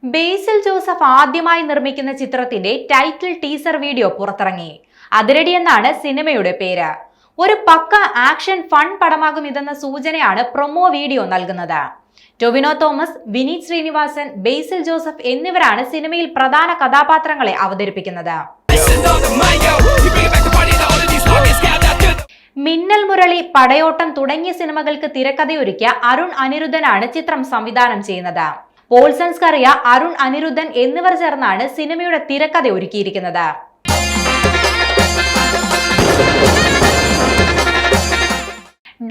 ബേസിൽ Joseph ആദ്യമായി നിർമ്മിക്കുന്ന ചിത്രത്തിന്റെ ടൈറ്റിൽ ടീസർ വീഡിയോ പുറത്തിറങ്ങി. അതിരടി എന്നാണ് സിനിമയുടെ പേര്. ഒരു പക്ക ആക്ഷൻ ഫൺ പടമാകും ഇതെന്ന സൂചനയാണ് പ്രൊമോ വീഡിയോ നൽകുന്നത്. ടൊവിനോ തോമസ്, വിനീത് ശ്രീനിവാസൻ, ബേസിൽ ജോസഫ് എന്നിവരാണ് സിനിമയിൽ പ്രധാന കഥാപാത്രങ്ങളെ അവതരിപ്പിക്കുന്നത്. മിന്നൽ മുരളി, പടയോട്ടം തുടങ്ങിയ സിനിമകൾക്ക് തിരക്കഥയൊരുക്കിയ അരുൺ അനിരുദ്ധനാണ് ചിത്രം സംവിധാനം ചെയ്യുന്നത്. പോൾ സെൻസ്കറിയ, അരുൺ അനിരുദ്ധൻ എന്നിവർ ചേർന്നാണ് സിനിമയുടെ തിരക്കഥ ഒരുക്കിയിരിക്കുന്നത്.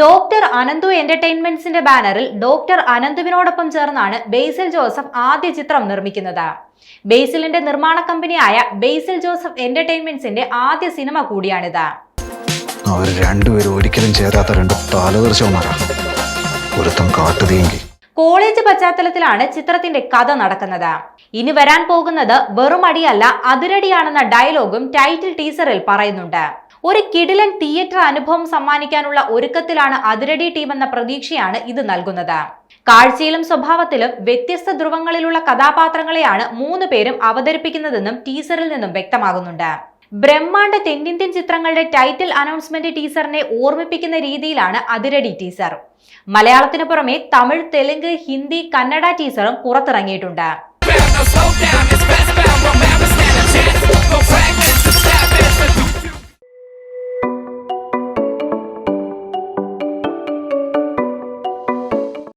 ഡോക്ടർ അനന്തു എന്റർടൈൻമെന്റ്സിന്റെ ബാനറിൽ ഡോക്ടർ അനന്തുവിനോടൊപ്പം ചേർന്നാണ് ബേസിൽ ജോസഫ് ആദ്യ ചിത്രം നിർമ്മിക്കുന്നത്. ബേസിലിന്റെ നിർമ്മാണ കമ്പനിയായ ബേസിൽ ജോസഫ് എന്റർടൈൻമെന്റ്സിന്റെ ആദ്യ സിനിമ കൂടിയാണിത്. അവർ രണ്ടുപേരും ഒരിക്കലും ചേരാത്ത രണ്ട് താലതർശവന്മാരാണ്. ഒരുത്തം കാട്ടുതീങ്കി. കോളേജ് പശ്ചാത്തലത്തിലാണ് ചിത്രത്തിന്റെ കഥ നടക്കുന്നത്. ഇനി വരാൻ പോകുന്നത് വെറും അടിയല്ല, അതിരടിയാണെന്ന ഡയലോഗും ടൈറ്റിൽ ടീസറിൽ പറയുന്നുണ്ട്. ഒരു കിടിലൻ തിയേറ്റർ അനുഭവം സമ്മാനിക്കാനുള്ള ഒരുക്കത്തിലാണ് അതിരടി ടീം എന്ന പ്രതീക്ഷയാണ് ഇത് നൽകുന്നത്. കാഴ്ചയിലും സ്വഭാവത്തിലും വ്യത്യസ്ത ധ്രുവങ്ങളിലുള്ള കഥാപാത്രങ്ങളെയാണ് 3 പേരും അവതരിപ്പിക്കുന്നതെന്നും ടീസറിൽ നിന്നും വ്യക്തമാകുന്നുണ്ട്. ബ്രഹ്മാണ്ഡ തെന്നിന്ത്യൻ ചിത്രങ്ങളുടെ ടൈറ്റിൽ അനൗൺസ്മെന്റ് ടീസറിനെ ഓർമ്മിപ്പിക്കുന്ന രീതിയിലാണ് അതിരടി ടീസർ. മലയാളത്തിന് പുറമെ തമിഴ്, തെലുങ്ക്, ഹിന്ദി, കന്നഡ ടീസറും പുറത്തിറങ്ങിയിട്ടുണ്ട്.